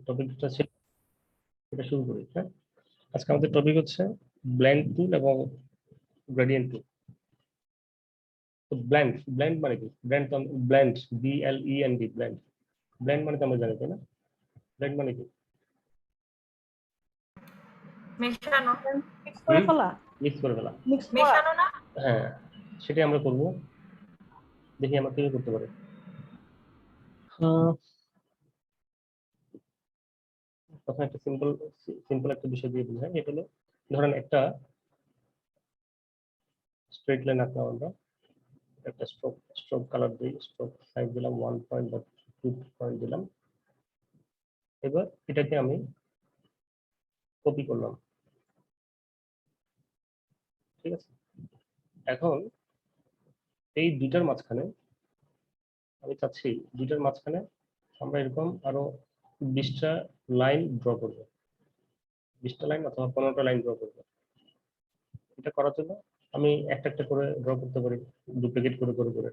টপিকটা ছিল, এটা শুরু করি। হ্যাঁ, আজকে আমাদের টপিক হচ্ছে ব্লেন্ড টুল এবং গ্রেডিয়েন্ট টুল। তো ব্লেন্ড ব্লেন্ড মানে কি? Blend BLEND blend. ব্লেন্ড মানে তো আমরা জানি, তাই না? ব্লেন্ড মানে কি? মেশানো, মিক্স করে ফেলা, মিক্স করে ফেলা। মিক্স করা। মেশানো না? হ্যাঁ, সেটাই আমরা করব। দেখি আমরা কিভাবে করতে পারি। প্রথমে একটা সিম্পল একটা বিষয় দিয়ে বুঝাই। এটা হলো, ধরেন একটা স্ট্রেট লাইন আঁকলাম আমরা, একটা স্ট্রোক কালার দিই, স্ট্রোক সাইজ দিলাম 1 পয়েন্ট বা 2 পয়েন্ট দিলাম। এবার এটাকে আমি কপি করলাম, ঠিক আছে? এখন এই দুইটার মাঝখানে আমি চাচ্ছি, দুইটার মাঝখানে আমরা এরকম আরো 20টা লাইন ড্র করবো, 20টা লাইন অথবা 15টা লাইন ড্র করবো। এটা করার জন্য আমি একটা একটা করে ড্র করতে পারি, ডুপ্লিকেট করে করে করে।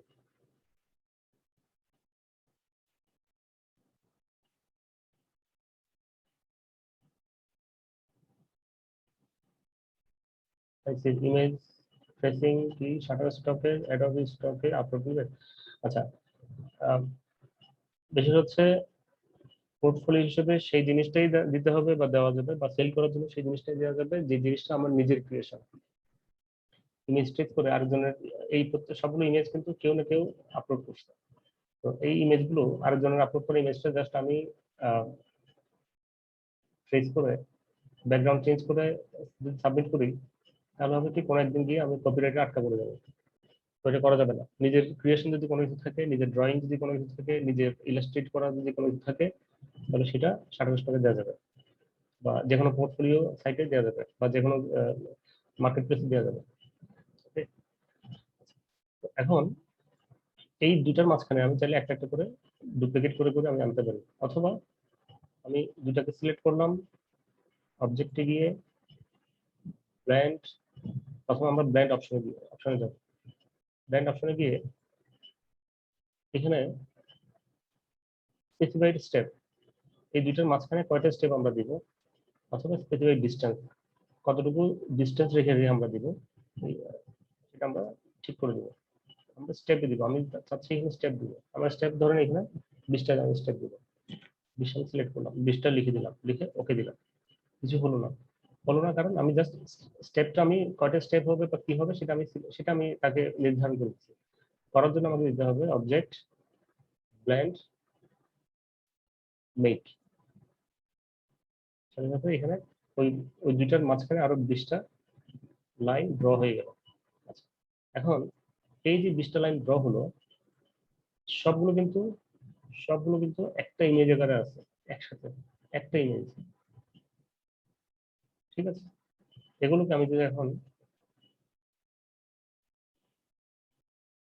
ইমেজ ফেসিং কি শাটার স্টকের, অ্যাডোবি স্টকের আপলোড দিবে। আচ্ছা, বিশেষ হচ্ছে পোর্টফোলিও হিসেবে সেই জিনিসটাই দিতে হবে বা দেওয়া যাবে, বা সেল করার জন্য সেই জিনিসটাই দেওয়া যাবে যে জিনিসটা আমার নিজের ক্রিয়েশন। ইমেজ টেক করে আরেকজনের, এই প্রত্যেক সবগুলো ইমেজ কিন্তু কেউ না কেউ আপলোড করছে। তো এই ইমেজগুলো আরেকজনের আপলোড করে ইমেজটা জাস্ট আমি ট্রেস করে ব্যাকগ্রাউন্ড চেঞ্জ করে যদি সাবমিট করি, তাহলে হবে কি কোনো একদিন গিয়ে আমি কপিরাইটে আটকা পড়ে যাবো। তো এটা করা যাবে না। নিজের ক্রিয়েশন যদি কোনো কিছু থাকে, নিজের ড্রয়িং যদি কোনো কিছু থাকে, নিজের ইলাস্ট্রেট করা যদি কোনো কিছু থাকে, তাহলে সেটা সার্টিফিকেট দেওয়া যাবে, বা যে কোনো পোর্টফোলিও সাইটে দেওয়া যাবে, বা যে কোনো মার্কেট প্লেসে দেওয়া যাবে। এখন এই দুটার মাঝখানে আমি চাইলে একটা একটা করে ডুপ্লিকেট করে করে আমি আনতে পারি, অথবা আমি দুটাকে সিলেক্ট করলাম, অবজেক্টে গিয়ে ব্ল্যান্ড, প্রথমে আমরা ব্ল্যান্ড অপশনে যাব। ব্ল্যান্ড অপশনে গিয়ে এখানে স্পেসিফাইড স্টেপ, এই দুইটার মাঝখানে কয়টা স্টেপ আমরা দিব, অথবা স্পেসিফাইড ডিস্টেন্স, কতটুকু ডিস্টেন্স রেখে রেখে আমরা দিব, সেটা আমরা ঠিক করে দেবো। আমরা স্টেপ দিব, আমি চাচ্ছি এখানে স্টেপ দিব। আমরা স্টেপ ধরেন এখানে 20টা আমি স্টেপ দিব, 20টা সিলেক্ট করলাম, 20টা লিখে দিলাম, লিখে ওকে দিলাম। কিছু হলো না, কারণ আমি জাস্ট স্টেপটা, আমি কয়টা স্টেপ হবে বা কি হবে সেটা আমি তাকে নির্ধারণ করেছি। করার জন্য আমাকে দিতে হবে অবজেক্ট ব্ল্যান্ড মেক। সাথে এখানে ওই ওই দুইটার মাঝখানে আরো 20টা লাইন ড্র হয়ে গেল। আচ্ছা, এখন এই যে 20টা লাইন ড্র হলো, সবগুলো কিন্তু একটা ইমেজ আকারে আছে, একসাথে একটা ইমেজ, ঠিক আছে? এগুলোকে আমি যদি এখন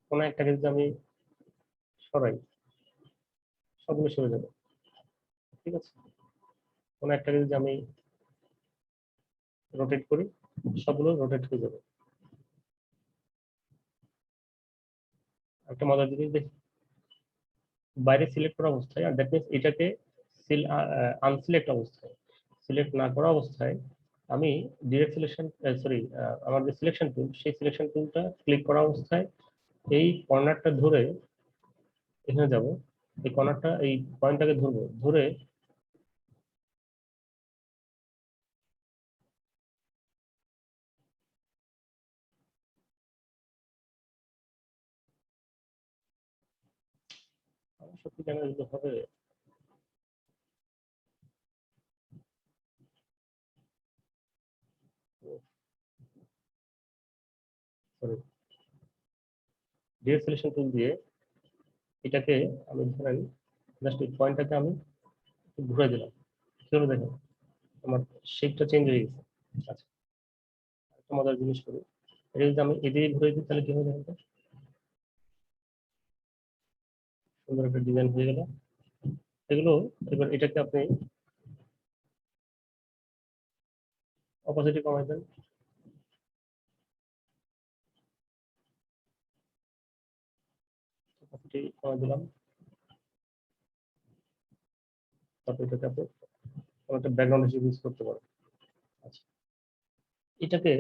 কোনো একটাকে যদি আমি সরাই, সবগুলো সরে যাবে, ঠিক আছে? কোনো একটাকে যদি আমি রোটেট করি, সবগুলো রোটেট হয়ে যাবে। একটা মজার জিনিস দেখি, বাইরে সিলেক্ট করা অবস্থায়, আর দ্যাট মিনস এটাকে আনসিলেক্ট অবস্থায়, সিলেক্ট না করা অবস্থায় আমি ডিরেক্ট সিলেকশন, সরি, আমার যে সিলেকশন টুল, সেই সিলেকশন টুলটা ক্লিক করা অবস্থায় এই কর্নারটা ধরে এখানে যাব, এই কর্নারটা, এই পয়েন্টটাকে ধরবো, ধরে সত্যি কেন এগুলো হবে, সরি, ডিরেক্ট সিলেকশন টুল দিয়ে এটাকে আমি ধরেন জাস্ট এই পয়েন্টটাকে আমি ঘুরে দিলাম, কি হলো দেখেন আমার শেপটা চেঞ্জ হয়ে গেছে। আচ্ছা, একটা মজার জিনিস করি, এটা যদি আমি এদিকে ঘুরে দিই তাহলে কি হবে দেখেন তো, সুন্দর একটা ডিজাইন হয়ে গেল। এগুলো এবার এটাকে আপনি অপোজিটে কমাই দেন, অপোজিটে কমাই দিলাম, তারপর এটাকে আপনি কোনো একটা ব্যাকগ্রাউন্ড হিসেবে ইউজ করতে পারেন। আচ্ছা, এটাকে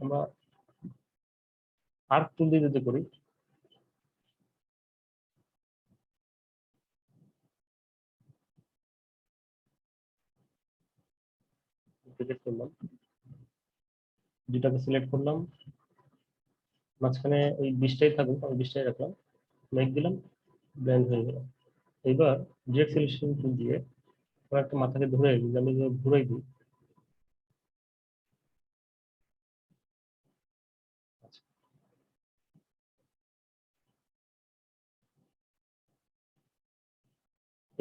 আমরা আর্ক টুল দিয়ে যদি করি, সিলেক্ট করলাম, দুটাকে সিলেক্ট করলাম, মাঝখানে ওই 20টাই থাকুক, আমি 20টাই রাখলাম, মেক দিলাম, ব্লেন্ড হয়ে গেল। এবার ডিরেক্ট সিলেকশন টুল দিয়ে আমার একটা মাথাকে ধরে যদি আমি ঘুরাই দিই, আচ্ছা,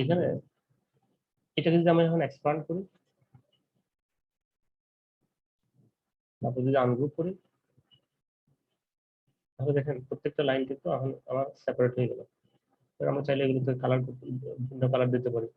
এখানে এটাকে যদি আমি এখন এক্সপান্ড করি, তারপর যদি আনগ্রুপ করি, তাহলে দেখেন প্রত্যেকটা লাইন কিন্তু এখন আমার সেপারেট হয়ে গেল। এবার আমরা চাইলে এগুলোতে কালার, ভিন্ন কালার দিতে পারি।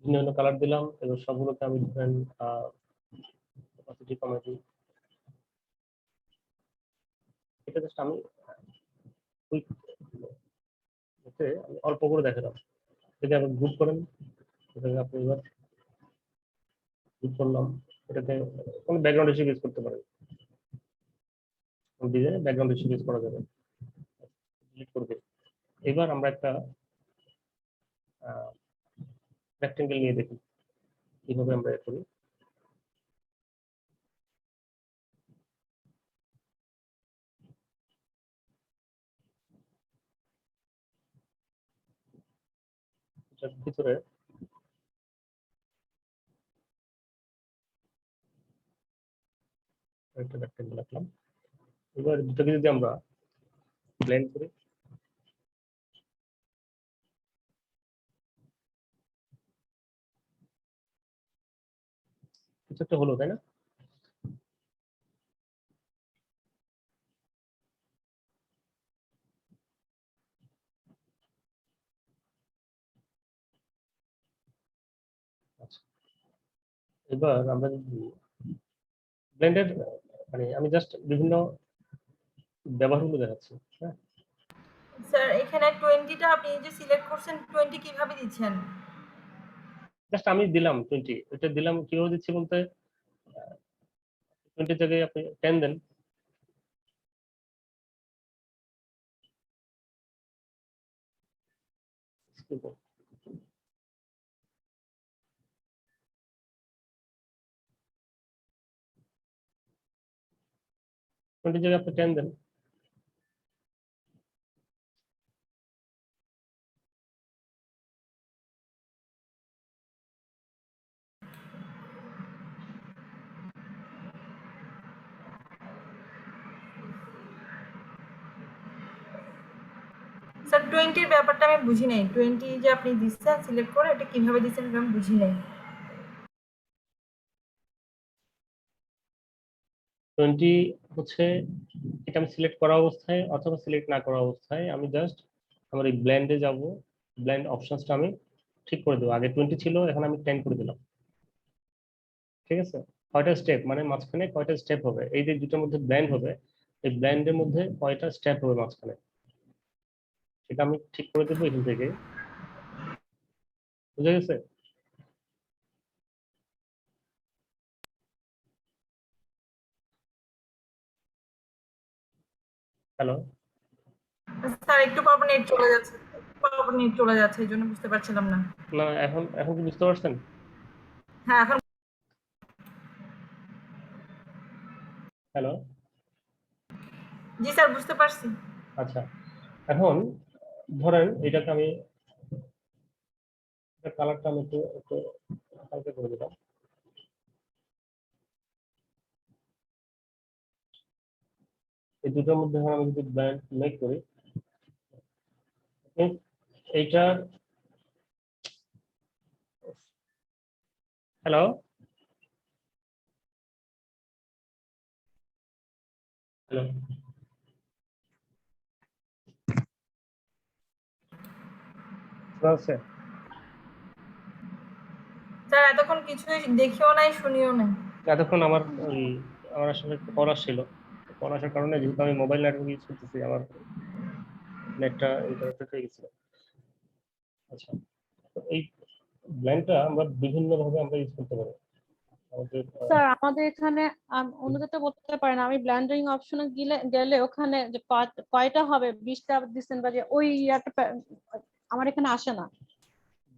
ভিন্ন ভিন্ন কালার দিলাম, এবার সবগুলোকে আমি ধরেন অপাসিটি কমাই দিই। এটা জাস্ট আমি কুইক, আমি অল্প করে দেখালাম। যদি আপনি গ্রুপ করেন, এটাকে আপনি এবার গ্রুপ করলাম, এটাতে কোনো ব্যাকগ্রাউন্ড হিসেবে ইউজ করতে পারেন, ডিজাইনে ব্যাকগ্রাউন্ড হিসেবে ইউজ করা যাবে। ডিলিট করে দিই। এবার আমরা একটা রেক্টেঙ্গেল নিয়ে দেখি কিভাবে আমরা এটা করি। এটার ভিতরে একটা রেক্টেঙ্গেল রাখলাম। এবার দুটোকে যদি আমরা ব্লেন্ড করি, কিছু একটা হলো, তাই না? আচ্ছা, এবার আমরা যদি ব্লেন্ডের, মানে আমি জাস্ট বিভিন্ন ব্যবহারগুলো দেখাচ্ছি। হ্যাঁ, স্যার এখানে 20টা আপনি যে সিলেক্ট করছেন 20 কিভাবে দিচ্ছেন? জাস্ট আমি দিলাম 20, এটা দিলাম কিভাবে দিচ্ছি বলতে 20 জায়গায় আপনি 10 দেন, skip করুন। 20 জায়গায় আপনি 10 দেন, স্যার 20 এর ব্যাপারটা আমি বুঝি নাই। 20 যে আপনি দিচ্ছেন সিলেক্ট করে এটা কিভাবে দিচ্ছেন এটা আমি বুঝি নাই। 20 হচ্ছে এটা আমি সিলেক্ট করা অবস্থায় অথবা সিলেক্ট না করা অবস্থায় আমি জাস্ট আমার এই ব্লেন্ডে যাব, ব্লেন্ড অপশনসটা আমি ঠিক করে দেবো। আগে 20 ছিল, এখন আমি 10 করে দিলাম। ঠিক আছে, কয়টা স্টেপ, মানে মাঝখানে কয়টা স্টেপ হবে, এই যে দুটোর মধ্যে ব্লেন্ড হবে, এই ব্লেন্ডের মধ্যে কয়টা স্টেপ হবে মাঝখানে, সেটা আমি ঠিক করে দেবো এখান থেকে। বুঝা গেছে? হ্যালো? স্যার একটু পর নেট চলে যাচ্ছে, পর নেট চলে যাচ্ছে, এই জন্য বুঝতে পারছিলাম না। না, এখন এখন কি বুঝতে পারছেন? হ্যাঁ এখন। হ্যালো? জি স্যার বুঝতে পারছি। আচ্ছা, এখন ধরেন এটাকে আমি, কালারটা আমি একটু একটু হালকা করে দিলাম। এই দুটোর মধ্যে আমি যদি ব্ল্যান্ড মেক করি, এইটার, হ্যালো? হ্যালো? শোনা যাচ্ছে? স্যার এতক্ষণ কিছুই দেখিও নাই শুনিও নাই। এতক্ষণ আমার ওই, আমার আসলে একটা কল আসছিল, কল আসার কারণে যেহেতু আমি মোবাইল নেটওয়ার্ক ইউজ করতেছি, আমার নেটটা ইন্টারাপ্টেড হয়ে গেছিল। আচ্ছা, তো এই ব্ল্যান্ডটা আমরা বিভিন্ন ভাবে আমরা ইউজ করতে পারি আমাদের। স্যার আমাদের এখানে অনুযায়ী বলতে পারেন, আমি ব্ল্যান্ডিং অপশনে গেলে ওখানে যে কয়টা হবে 20টা দিচ্ছেন বা যে ওই ইয়াটা আমার এখানে আসে না।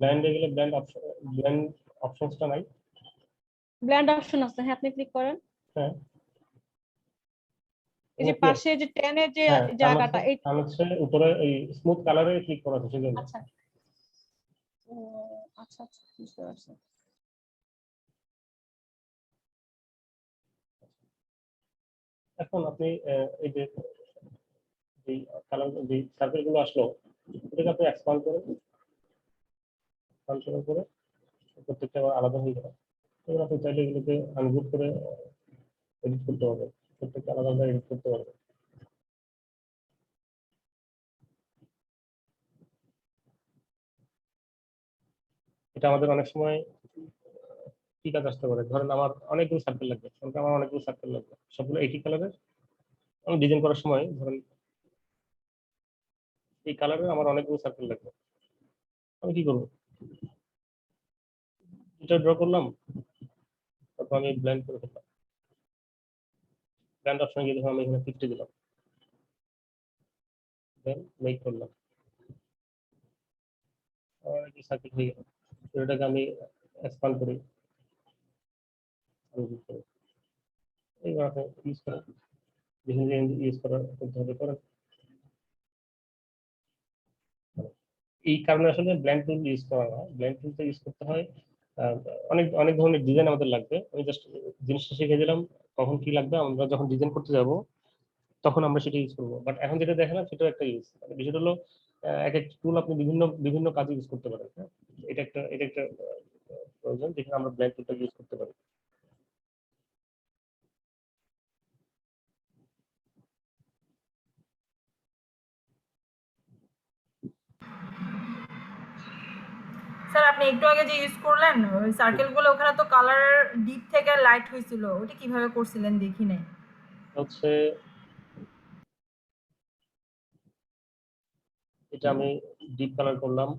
ব্ল্যান্ডে গেলে ব্ল্যান্ড অপশনসটা নাই। ব্ল্যান্ড অপশন আছে, হ্যাঁ আপনি ক্লিক করেন। হ্যাঁ, এই যে পাশে যে টেনের যে হ্যাঁ, জায়গাটা এই, হচ্ছে উপরে এই স্মুথ কালারে ক্লিক করা আছে সেজন্য। আচ্ছা আচ্ছা আচ্ছা বুঝতে পারছি। এখন আপনি এই যে এই কালার, যে সার্কেল গুলো আসলো, এটাকে আপনি এক্সপান্ড করে, এক্সপান্ড করে প্রত্যেকটা আবার আলাদা হয়ে গেল। এবার আপনি চাইলে এগুলোকে আনগ্রুপ করে এডিট করতে পারবেন, প্রত্যেকটা আলাদা আলাদা এডিট করতে পারবেন। এটা আমাদের অনেক সময় কি কাজ আসতে পারে, ধরেন আমার অনেকগুলো সার্কেল লাগবে, আমার অনেকগুলো সার্কেল লাগবে, সবগুলো একই কালারের। আমি ডিজাইন করার সময় ধরেন এই কালারের আমার অনেকগুলো সার্কেল লাগবে, আমি কি করবো, এটা ড্র করলাম, তারপর আমি ব্লেন্ড করে ফেললাম, ব্লেন্ড অপশনে গিয়ে দেখুন আমি এখানে 50 দিলাম, দেন মেক করলাম, আমার একটি সার্কেল হয়ে গেল। এটাকে আমি এক্সপান্ড করি, আনগ্রুপ করি, এইবার আপনি ইউজ করেন, যেখানে ইউজ করার করতে হবে করেন। এই কারণে আসলে ব্ল্যান্ড টুল ইউজ করা হয়, ব্ল্যান্ড টুলটা ইউজ করতে হয় আহ, অনেক অনেক ধরনের ডিজাইন আমাদের লাগবে। আমি জাস্ট জিনিসটা শিখে দিলাম, কখন কি লাগবে আমরা যখন ডিজাইন করতে যাব তখন আমরা সেটা ইউজ করবো। বাট এখন যেটা দেখালাম সেটাও একটা ইউজ, মানে বিষয়টা হলো এক একটা টুল আপনি বিভিন্ন বিভিন্ন কাজে ইউজ করতে পারেন। হ্যাঁ, এটা একটা প্রয়োজন যেখানে আমরা ব্ল্যান্ড টুলটা ইউজ করতে পারি। স্যার আপনি একটু আগে যে ইউজ করলেন ওই সার্কেল গুলো, ওখানে তো কালার ডিপ থেকে লাইট হয়েছিল, ওটা কিভাবে করছিলেন দেখি নাই। হচ্ছে এটা আমি ডিপ কালার করলাম,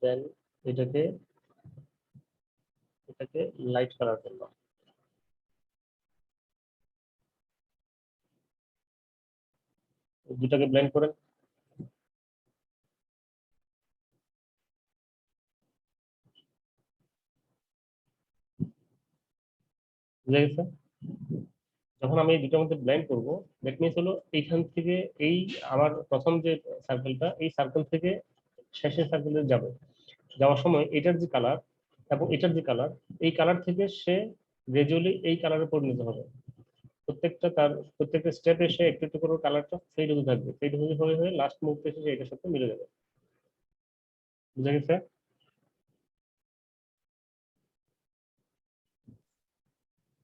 দেন এটাকে এটাকে লাইট কালার করলাম, দুটাকে ব্লেন্ড করে। বুঝা গেছে? যখন আমি এই দুটোর মধ্যে ব্লেন্ড করব, দ্যাট মিনস হলো এইখান থেকে এই আমার প্রথম যে সার্কেলটা, এই সার্কেল থেকে শেষের সার্কেলে যাবে, যাওয়ার সময় এটার যে কালার এবং এটার যে কালার, এই কালার থেকে সে গ্রাজুয়ালি এই কালারে পরিণত হবে। প্রত্যেকটা স্টেপে সে একটু একটু করে কালারটা ফেড হতে থাকবে, ফেড হয়ে হয়ে হয়ে লাস্ট মুহূর্তে এসে এটার সাথে মিলে যাবে। বুঝা গেছে?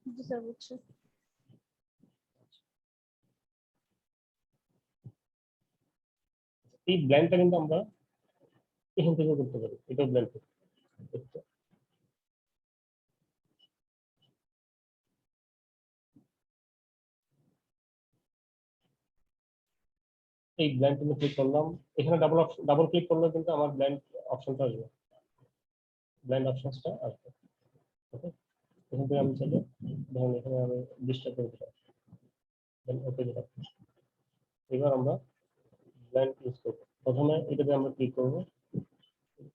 জি স্যার বুঝছি। এই ব্ল্যান্ডটা কিন্তু আমরা এখান থেকে করতে পারি, এটাও ব্ল্যান্ড করতে। এই ব্ল্যান্ড টুলে ক্লিক করলাম, এখানে ডাবল ক্লিক করলে কিন্তু আমার ব্ল্যান্ড অপশনটা আসবে, ব্ল্যান্ড অপশনসটা আসবে। ওকে, এখান থেকে আমি চাইলে ধরুন এখানে আমি 20টা করে দিলাম, দেন ওকে দিলাম। এবার আমরা ব্ল্যান্ড ইউজ করবো। প্রথমে এটাতে আমরা ক্লিক করবো,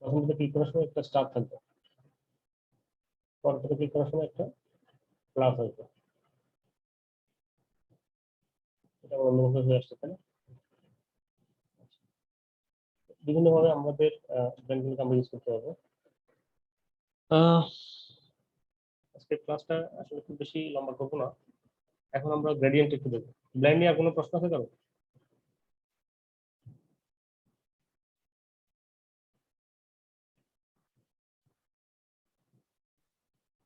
প্রথমে ক্লিক করার সময় একটা স্টার থাকবে, পরবর্তীতে ক্লিক করার সময় একটা প্লাস আসবে, এটা অন্যভাবে হয়ে আসছে, তাই না? বিভিন্নভাবে আমাদের ব্র্যান্ডগুলোকে আমরা ইউজ করতে পারবো। আজকে ক্লাসটা আসলে খুব বেশি লম্বা করবো না, এখন আমরা গ্রেডিয়েন্ট একটু দেখবো। ব্ল্যান্ড নিয়ে আর কোনো প্রশ্ন আছে কারো?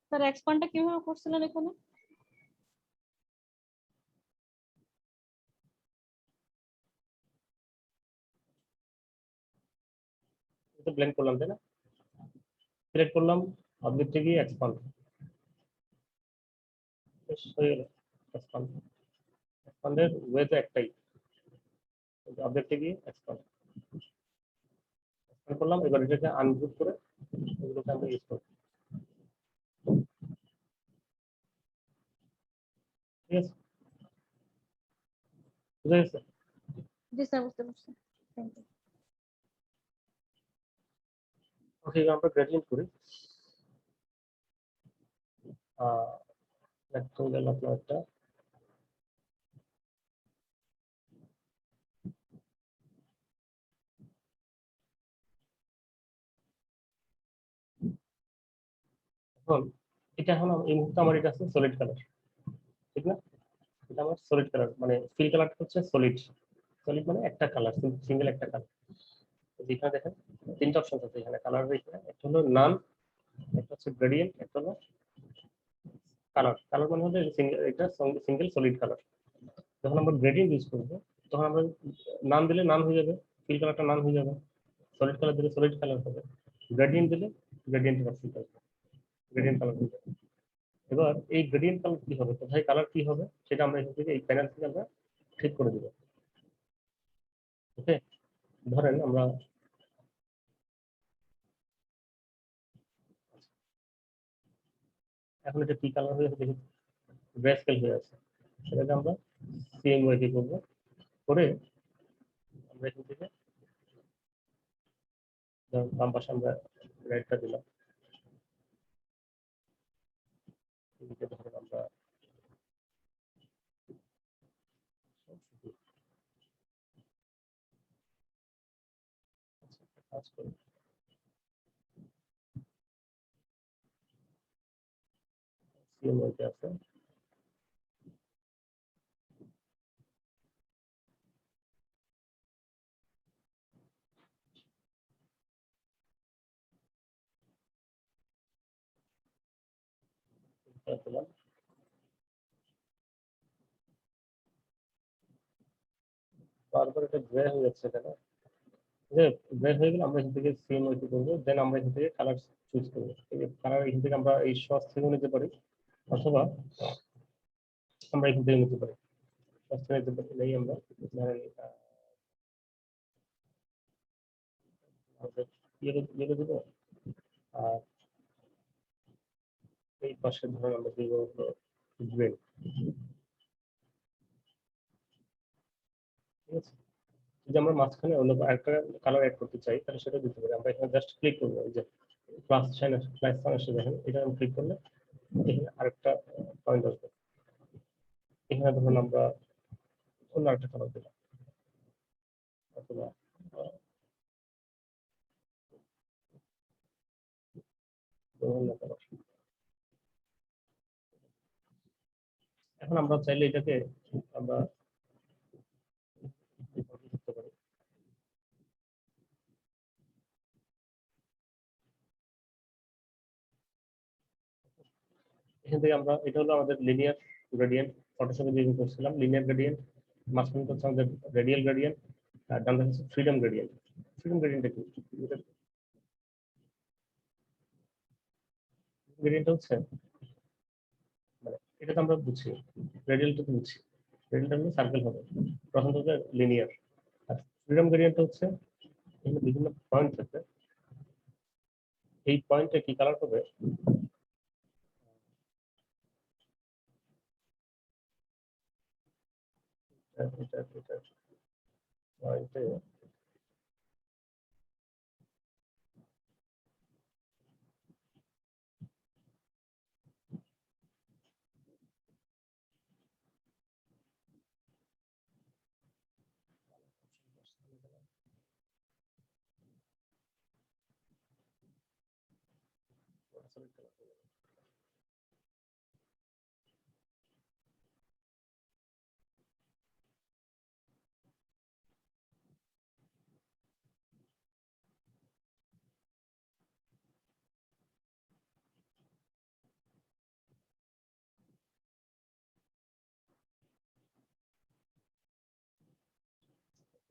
স্যার এক্সপান্ডটা কিভাবে করছিলেন এখানে? এটা ব্লেন্ড করলাম, তাই না? সিলেক্ট করলাম, অবজেক্টে গিয়ে এক্সপান্ড, হয়ে গেল এক্সপান্ড। এক্সপান্ডের ওয়ে তো একটাই, অবজেক্টে গিয়ে এক্সপান্ড করলাম। এবার এটাকে আনগ্রুপ করে এগুলোকে আমরা ইউজ করব, ঠিক আছে? বুঝা গেছে? জি স্যার, বুঝতে পারছি। Thank you. ওকে, এবার আমরা গ্রেডিয়েন্ট করি। একদম গেল আপনার একটা, এখন এটা এখন এই মুহূর্তে আমার এটা আছে সলিড কালার, ঠিক না? এটা আমার সলিড কালার, মানে ফিল কালারটা হচ্ছে সলিড। সলিড মানে একটা কালার, সিঙ্গেল একটা কালার। এখানে দেখেন তিনটা অপশন আছে এখানে কালার, এখানে একটা হলো নান, একটা হচ্ছে গ্রেডিয়েন্ট, একটা হলো কালার। কালার মানে হচ্ছে সিঙ্গেল, এটা সিঙ্গেল সলিড কালার। যখন আমরা গ্রেডিয়েন্ট ইউজ করবো তখন আমরা নাম দিলে নাম হয়ে যাবে, ফিল কালারটা নাম হয়ে যাবে, সলিড কালার দিলে সলিড কালার হবে, গ্রেডিয়েন্ট দিলে গ্রেডিয়েন্টের অপশন থাকবে, গ্রেডিয়েন্ট কালার হয়ে যাবে। এবার এই গ্রেডিয়েন্ট কালার কি হবে, কোথায় কালার কি হবে, সেটা আমরা এখান থেকে এই প্যানেল থেকে আমরা ঠিক করে দিব। ওকে, ধরেন আমরা এখন এটা কি কালার হয়ে আছে দেখি, গ্রে স্কেল হয়ে আছে, সেটাকে আমরা সেম ওয়েতে করবো, করে আমরা এখান থেকে বাম পাশে আমরা রেডটা দিলাম, এদিকে ধরেন আমরা কাজ করি, সেম ওয়েতে আছে। দিলাম, তারপর এটা গ্রে হয়ে যাচ্ছে, কেন যে গ্রে হয়ে গেলে আমরা এখান থেকে সেম ওয়েতে করবো, দেন আমরা এখান থেকে কালার চুজ করবো। কালার এখান থেকে আমরা এই সস থেকে নিতে পারি, অথবা আমরা এখান থেকে নিতে পারি, সস থেকে নিতে পারি নেই আমরা ধরেন ইয়েলো দিব, আর এই পাশে ধরেন আমরা দিব গ্রে, ঠিক আছে? যদি আমরা মাঝখানে অন্য একটা কালার অ্যাড করতে চাই তাহলে সেটা দিতে পারি। আমরা এখানে জাস্ট ক্লিক করবো, এই যে প্লাস সাইন আছে, প্লাস সাইন আসে দেখেন, এটা আমি ক্লিক করলে এখানে আরেকটা পয়েন্ট আসবে, এখানে ধরুন আমরা অন্য আরেকটা কালার দিলাম, অথবা অন্য কালার। এখন আমরা চাইলে এটাকে আমরা করতে পারি, এখান থেকে আমরা, এটা হলো আমাদের লিনিয়ার গ্রেডিয়েন্ট, ফটোশপে যে করছিলাম লিনিয়ার গ্রেডিয়েন্ট, মাঝখানে হচ্ছে আমাদের রেডিয়াল গ্রেডিয়েন্ট, আর ডান দিকে হচ্ছে ফ্রিডম গ্রেডিয়েন্ট। ফ্রিডম গ্রেডিয়েন্টটা কি? গ্রেডিয়েন্ট হচ্ছে মানে এটা তো আমরা বুঝছি, রেডিয়ালটা তো বুঝছি, রেডিয়ালটা হলো সার্কেল হবে, প্রথম থেকে লিনিয়ার, আর ফ্রিডম গ্রেডিয়েন্ট হচ্ছে এখানে বিভিন্ন পয়েন্ট আছে, এই পয়েন্টে কি কালার হবে এটা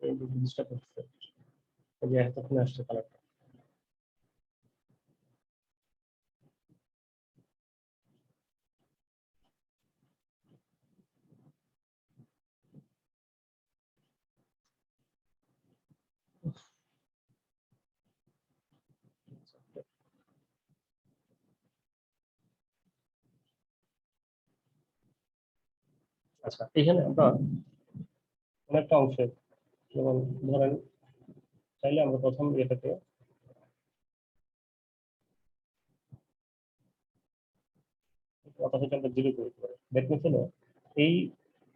পয়েন্টে ডিস্টার্ব হচ্ছে, এই যে এতক্ষণ আসছে কালারটা। আচ্ছা, এখানে আমরা অনেকটা অংশে, যেমন ধরেন চাইলে আমরা প্রথম এটাকে অথবা আমরা জিরো করে দিতে পারি। দ্যাট মিনস হলো এই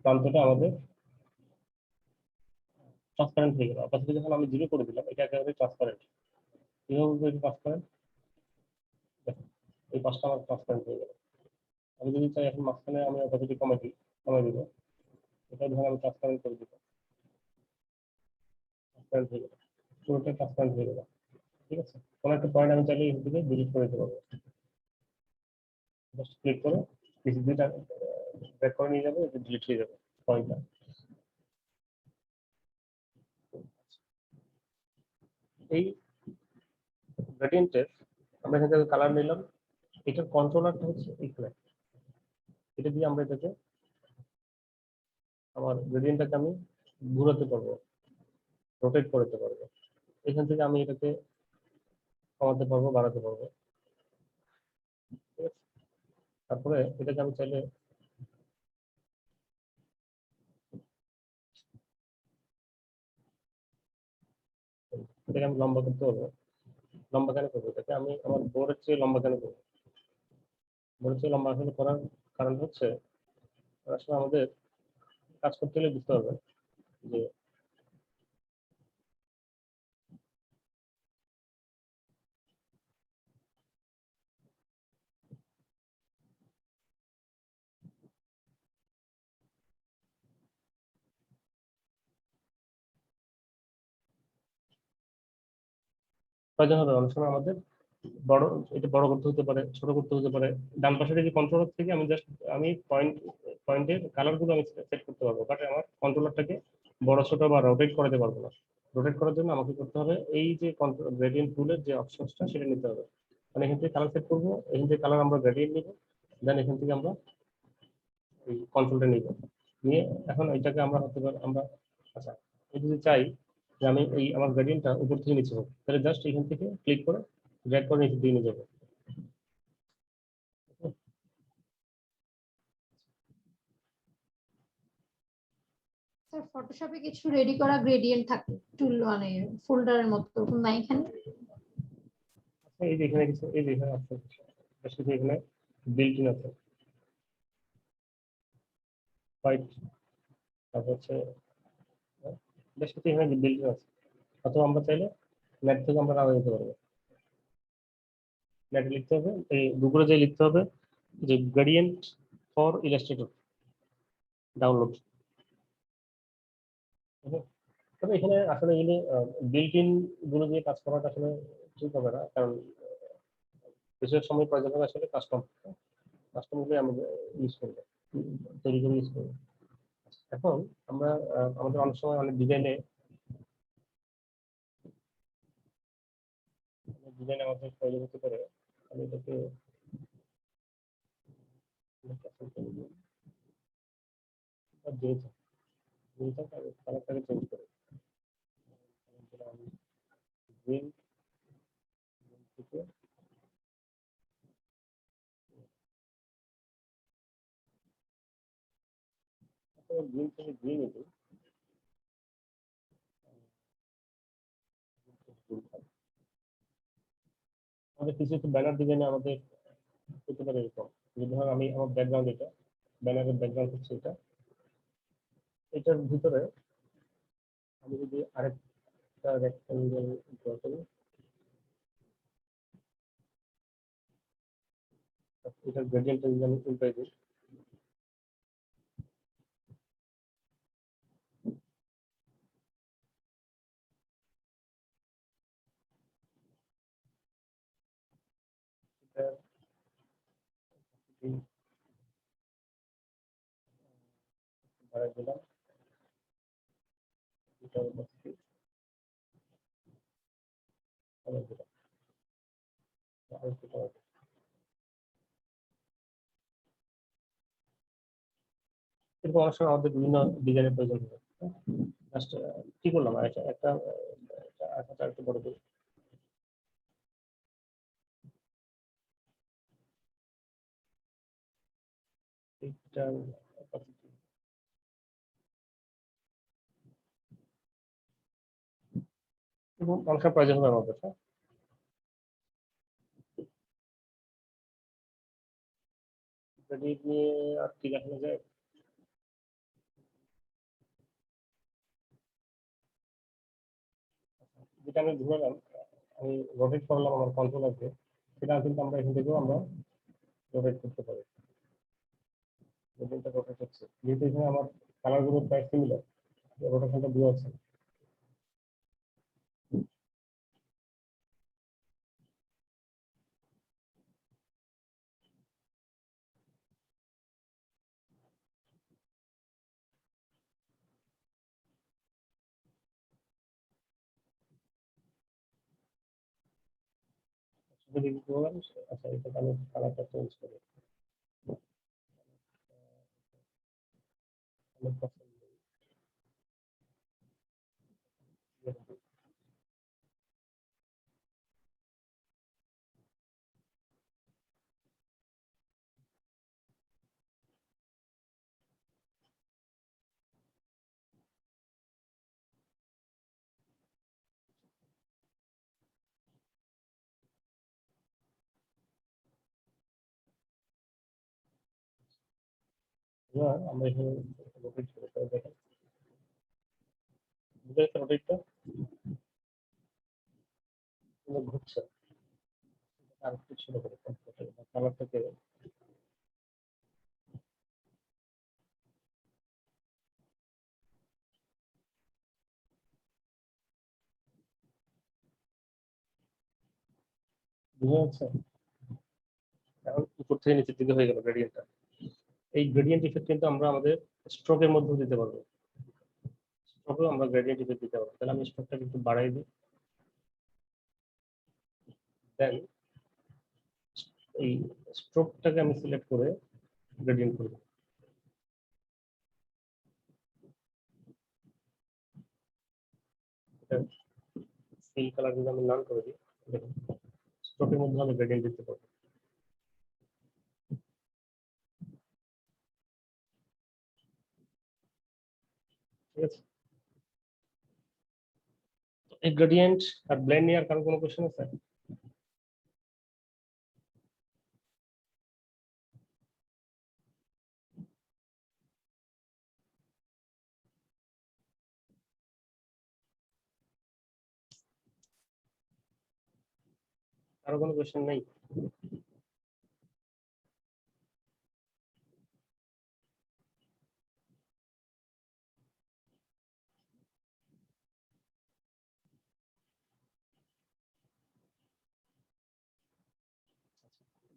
প্রান্তটা আমাদের ট্রান্সপারেন্ট হয়ে গেল, অথবা যখন আমি জিরো করে দিলাম এটা একেবারে ট্রান্সপারেন্ট। কিভাবে বুঝবো ট্রান্সপারেন্ট? এই পাঁচটা আমার ট্রান্সপারেন্ট হয়ে গেল। আমি যদি চাই এখন মাঝখানে আমি অপাসিটি কমাই দিব, এটা ধরো আমি ট্রান্সপারেন্ট করে দিব, ট্রান্সপারেন্ট হয়ে গেল, পুরোটা ট্রান্সপারেন্ট হয়ে গেল। ঠিক আছে, কোনো একটা পয়েন্ট আমি চাইলে এখান থেকে ডিলিট করে দিতে পারবো, জাস্ট ক্লিক করে পিসি দুইটা ব্যাক করে নিয়ে যাবো, এটা ডিলিট হয়ে যাবে পয়েন্টটা। এই গ্রেডিয়েন্টের আমরা এখান থেকে কালার নিলাম, এটার কন্ট্রোলারটা হচ্ছে এখানে, এটা দিয়ে আমরা এটাকে আমার গ্রেডিয়েন্টটাকে আমি ঘুরাতে পারবো, রোটেট করতে পারবো। এখান থেকে আমি এটাকে কমাতে পারবো, বাড়াতে পারবো। ঠিক আছে, তারপরে এটাকে আমি চাইলে এটাকে আমি লম্বা করতে পারবো। লম্বা কেন করবো এটাকে? আমি আমার বোর্ডের চেয়ে লম্বা কেন করবো? বোর্ডের চেয়ে লম্বা আসলে করার কারণ হচ্ছে আসলে আমাদের কাজ করতে হলে বুঝতে হবে যে প্রয়োজন হবে অনেক সময় আমাদের বড়, এটা বড় করতে হতে পারে, ছোট করতে হতে পারে। ডান পাশের যে কন্ট্রোলার থেকে আমি জাস্ট আমি পয়েন্টের কালার গুলো আমি সেট করতে পারবো, বাট আমার কন্ট্রোলারটাকে বড় ছোট বা রোটেট করাতে পারবো না। রোটেট করার জন্য আমাকে করতে হবে এই যে গ্রেডিয়েন্ট টুলের যে অপশনসটা সেটা নিতে হবে। মানে এখান থেকে কালার সেট করবো, এখান থেকে কালার আমরা গ্রেডিয়েন্ট নিবো, দেন এখান থেকে আমরা এই কন্ট্রোলটা নিব, নিয়ে এখন এটাকে আমরা হতে পারে আমরা, আচ্ছা আমি যদি চাই যে আমি এই আমার গ্রেডিয়েন্টটা উপর থেকে নিচে হোক, তাহলে জাস্ট এখান থেকে ক্লিক করে ড্র্যাগ করে নিচে দিয়ে নিয়ে যাবো। স্যার ফটোশপে কিছু রেডি করা গ্রেডিয়েন্ট থাকে টুল মানে ফোল্ডারের মতো না এখানে? আচ্ছা, এই যে এখানে কিছু, এই যে এখানে আছে বেশ কিছু, এখানে বিল্ট ইন আছে হোয়াইট, তারপর হচ্ছে বেশ কিছু এখানে বিল্ট ইন আছে। অথবা আমরা চাইলে নেট থেকে আমরা নামিয়ে নিতে পারবো। নেটে লিখতে হবে, এই গুগলে যে লিখতে হবে যে গ্রেডিয়েন্ট ফর ইলাস্ট্রেটর ডাউনলোড। তবে এখানে আসলে এগুলো বিল্ট ইন গুলো দিয়ে কাজ করাটা আসলে ঠিক হবে না, কারণ বেশিরভাগ সময় প্রয়োজন হবে আসলে কাস্টম গুলো আমরা ইউজ করবো, তৈরি করে ইউজ করবো। এখন আমরা আমাদের অনেক সময় অনেক ডিজাইনে আমাদের প্রয়োজন হতে পারে। আমি এটাকে কালারটাকে চেঞ্জ করে গ্রিন থেকে গ্রিন থেকে গ্রিন এটি আমাদের কিছু একটু ব্যানার ডিজাইনে আমাদের হতে পারে এরকম। যদি ধরুন আমি আমার ব্যাকগ্রাউন্ড এটা, ব্যানারের ব্যাকগ্রাউন্ড হচ্ছে এটা, এটার ভিতরে আমি যদি আরেকটা রেক্টাঙ্গেল ড্র করি, এটার গ্রেডিয়েন্টটা যদি আমি উল্টাই দিই, এটা বাড়াই দিলাম, এটা উপস্থিতি বাড়াই দিলাম, আরেকটু বাড়াই দিলাম। এরকম অনেক সময় আমাদের বিভিন্ন ডিজাইনের প্রয়োজন হবে। জাস্ট কি করলাম একটা আকারটা একটু বড় করি, এটা এবং অনেক সময় প্রয়োজন হবে আমাদের। ক্রেডিট নিয়ে আর কি দেখানো যায়, যেটা আমি ধরলাম আমি রোটেট করলাম আমার কন্ট্রোল আছে, সেটা কিন্তু আমরা এখান থেকেও আমরা রোটেট করতে পারি। রোটেটটা রোটেট হচ্ছে যেহেতু এখানে আমার কালার গুলো প্রায় সিমিলার, রোটেশনটা দিয়ে আছে। যদি বললাম আচ্ছা এটা আমি কালারটা চেঞ্জ করি, আমার পছন্দ আমরা এখানে রোটেট করে দেখেন, বুঝতে পারছেন রোটেটটা ঘুরছে, আর একটু ছোট করে কালারটাকে বুঝতে পারছে, এখন উপর থেকে নিচের দিকে হয়ে গেল গ্রেডিয়েন্টটা। এই গ্রেডিয়েন্ট ইফেক্ট কিন্তু আমরা আমাদের স্ট্রোকের মধ্যে দিতে পারবো, স্ট্রোকেও আমরা গ্রেডিয়েন্ট ইফেক্ট দিতে পারবো। তাহলে আমি স্ট্রোকটাকে একটু বাড়াই দিই, দেন এই স্ট্রোকটাকে আমি সিলেক্ট করে গ্রেডিয়েন্ট করব। এটা ফিল কালার যদি আমি নান করে দিই, দেখুন স্ট্রোকের মধ্যে আমি গ্রেডিয়েন্ট দিতে পারবো। ঠিক আছে, এই গ্রেডিয়েন্ট আর ব্লেন্ড নিয়ে আর কারো কোনো কোশ্চেন আছে? কারো কোনো কোশ্চেন নেই?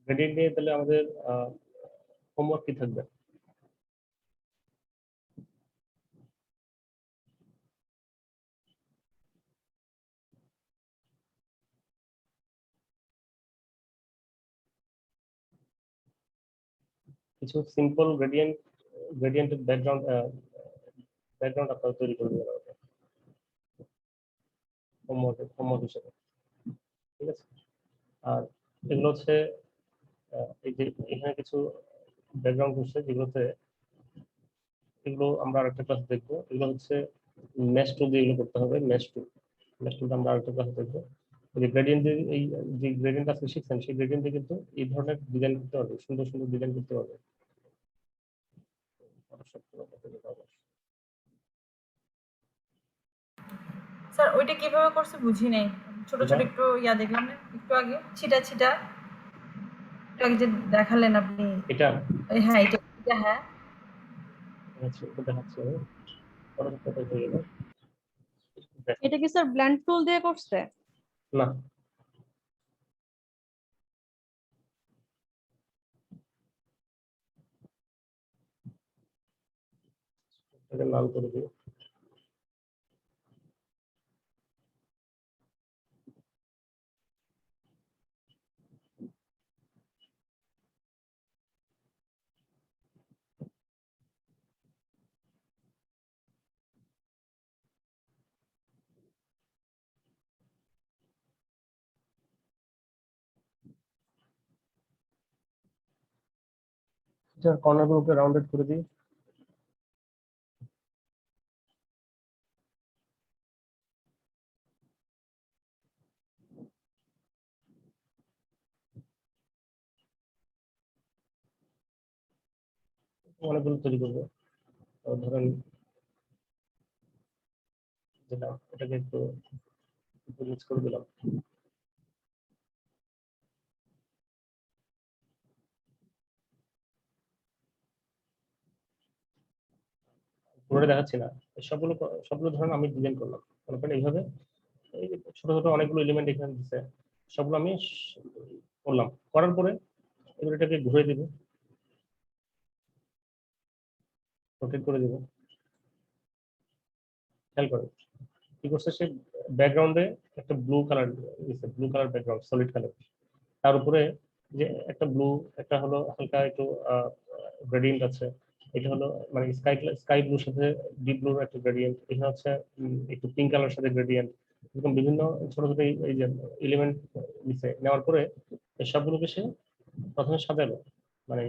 গ্রেডিয়েন্ট নিয়ে তাহলে আমাদের হোমওয়ার্ক কি থাকবে? কিছু সিম্পল গ্রেডিয়েন্টের ব্যাকগ্রাউন্ড আপনারা তৈরি করে দেবেন আমাকে। হোমওয়ার্ক হিসেবে, ঠিক আছে। আর এগুলো হচ্ছে এই যে এখানে কিছু ব্যাকগ্রাউন্ড কোর্সে যেগুলোতে, এগুলো আমরা আরেকটা ক্লাস দেখবো। এগুলো হচ্ছে মেশ টুল দিয়ে এগুলো করতে হবে। মেশ টুলটা আমরা আরেকটা ক্লাস দেখবো। এই গ্রেডিয়েন্ট দিয়ে, এই যে গ্রেডিয়েন্ট আছে শিখছেন, সেই গ্রেডিয়েন্ট দিয়ে কিন্তু এই ধরনের ডিজাইন করতে পারবে, সুন্দর সুন্দর ডিজাইন করতে পারবে। স্যার ওইটা কিভাবে করছে বুঝি নাই, ছোট ছোট একটু ইয়া দেখলাম না একটু আগে, ছিটা ছিটা একটু আগে যে দেখালেন আপনি। এটা হ্যাঁ এটা হ্যাঁ হচ্ছে, এটা দেখাচ্ছে পরবর্তীতে হয়ে গেল। এটা কি স্যার ব্লেন্ড টুল দিয়ে করছে? না, এটা লাল করে দিই। এটা কর্নার গুলোকে রাউন্ডেড করে দিই। অনেকগুলো তৈরি করবো। ধরেন দিলাম, এটাকে একটু মিক্স করে দিলাম। পুরোটা দেখাচ্ছি না, সবগুলো সবগুলো ধরেন আমি ডিজাইন করলাম। মনে করেন এইভাবে এই যে ছোট ছোট অনেকগুলো এলিমেন্ট এখানে দিচ্ছে, সবগুলো আমি করলাম। করার পরে এবার এটাকে ঘুরে দিব, রোটেট করে দিব। খেয়াল করেন কি করছে সে, ব্যাকগ্রাউন্ডে একটা ব্লু কালার দিচ্ছে, blue colour background, solid colour. তার উপরে যে একটা ব্লু, একটা হলো হালকা একটু গ্রেডিয়েন্ট আছে। এটা হলো মানে স্কাই ব্লুর সাথে ডিপ ব্লুর একটা গ্রেডিয়েন্ট। এখানে হচ্ছে একটু পিঙ্ক কালার সাথে গ্রেডিয়েন্ট। এরকম বিভিন্ন ছোট ছোট এই যে এলিমেন্ট নিচে নেওয়ার পরে এই সবগুলোকে সে প্রথমে সাজালো, মানে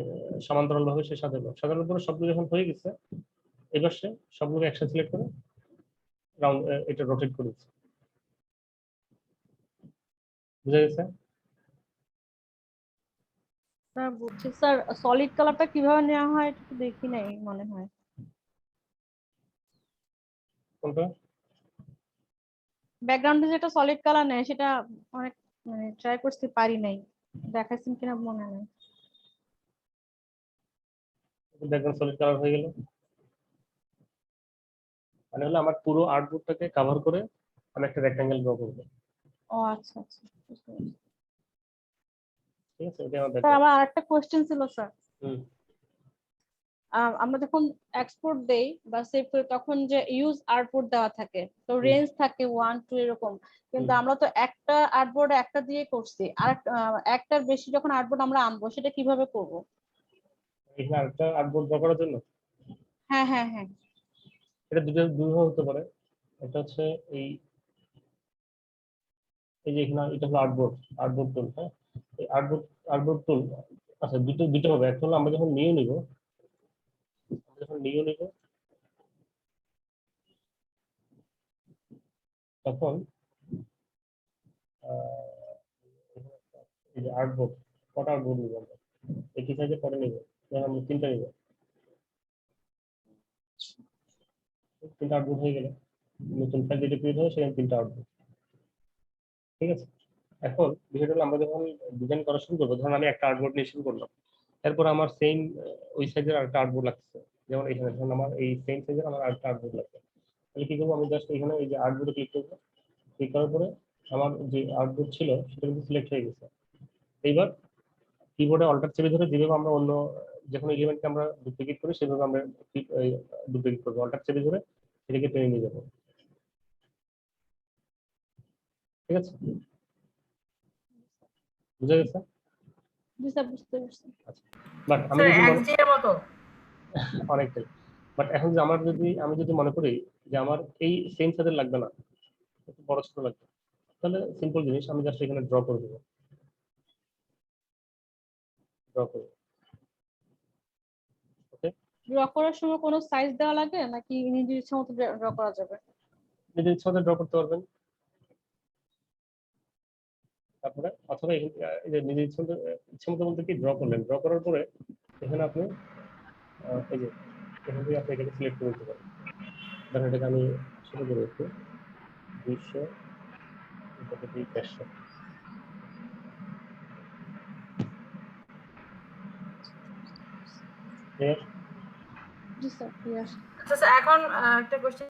সমান্তরাল ভাবে সে সাজালো। সাজানোর পরে সবগুলো যখন হয়ে গেছে, এবার সে সবগুলো একসাথে সিলেক্ট করে রাউন্ড এটা রোটেট করে দিচ্ছে। বুঝা গেছে? স্যার বুঝছি স্যার, সলিড কালারটা কিভাবে নেওয়া হয় এটা তো দেখি নাই মনে হয়। কোনটা? ব্যাকগ্রাউন্ডে যেটা সলিড কালার নেয় সেটা অনেক মানে ট্রাই করতে পারি নাই, দেখাইছেন কিনা মনে নেই। ব্যাকগ্রাউন্ড সলিড কালার হয়ে গেল, মানে হলো আমার পুরো আর্টবোর্ডটাকে কভার করে আমি একটা রেক্টাঙ্গেল ড্র করবো। ও আচ্ছা আচ্ছা, বুঝতে পেরেছি। ঠিক আছে, এটা আমার স্যার ব্যাকগ্রাউন্ড। আমার আরেকটা কোশ্চেন ছিল স্যার। হুম। আমরা যখন এক্সপোর্ট দেই বা সেভ করি তখন যে ইউজ আর্টবোর্ড দেওয়া থাকে, তো হুম। রেঞ্জ থাকে 1 2 এরকম, কিন্তু হুম। আমরা তো একটা আর্টবোর্ডে একটা দিয়ে করছি, আর একটার বেশি যখন আর্টবোর্ড আমরা আনবো সেটা কিভাবে করব? এখানে আরেকটা আর্টবোর্ড ড্র করার জন্য হ্যাঁ হ্যাঁ হ্যাঁ। এটা দুইভাবে হতে পারে। একটা হচ্ছে এই এই যে এখানে এটা হলো আর্টবোর্ড টুল। হ্যাঁ, এই আর্টবোর্ড টুল, আচ্ছা দুটো দুটো হবে। একটা হলো আমরা যখন নিউ নিব তখন এই যে আর্টবোর্ড, কটা আর্টবোর্ড নিব আমরা, একই সাইজে কটা নিব? যেমন আমরা তিনটা নিব, তিনটা আউটপুট হয়ে গেলে নতুন ফাইল যেটা ক্রিয়েট হবে সেখানে তিনটা আউটপুট। ঠিক আছে, এখন বিষয়টা হলো আমরা যখন ডিজাইন করা শুরু করবো, ধরুন আমি একটা আউটপুট নিয়ে শুরু করলাম, এরপর আমার সেম ওই সাইজের আরেকটা আউটপুট লাগছে। যেমন এখানে ধরুন আমার এই সেম সাইজের আমার আরেকটা আউটপুট লাগছে। তাহলে কি করবো, আমি জাস্ট এখানে এই যে আউটপুটে ক্লিক করবো। ক্লিক করার পরে আমার যে আউটপুট ছিল সেটা কিন্তু সিলেক্ট হয়ে গেছে। এইবার কিবোর্ডে অল্টার চেপে ধরে যেভাবে আমরা অন্য যে কোনো এলিমেন্টকে আমরা ডুপ্লিকেট করি সেভাবে আমরা ডুপ্লিকেট করবো, অল্টার চেপে ধরে সেটাকে টেনে নিয়ে যাবো। ঠিক আছে, বুঝা গেছে? জি স্যার, বুঝতে পারছি। আচ্ছা, বাট আমি স্যার যদি এক্সডি এর মতো। অনেকটাই, বাট এখন যে আমি যদি মনে করি যে আমার এই সেম সাইজের লাগবে না, একটু বড় ছোট লাগবে, তাহলে সিম্পল জিনিস, আমি জাস্ট এখানে ড্র করে দেবো, ড্র করে। ওকে, ড্র করার সময় কোনো সাইজ দেওয়া লাগে নাকি নিজের ইচ্ছা মতো ড্র করা যাবে? নিজের ইচ্ছা মতো ড্র করতে পারবেন। তারপরে অথবা এই যে নিজের ইচ্ছা মতো বলতে কি, ড্র করলেন, ড্র করার পরে এখানে আপনি এই যে এখান থেকে আপনি এটাকে সিলেক্ট করে দিতে পারেন। ধরেন এটাকে আমি শুরু করে একটু 200, এটাকে দিই 150। জি স্যার, ক্লিয়ার। আচ্ছা স্যার, এখন একটা কোশ্চেন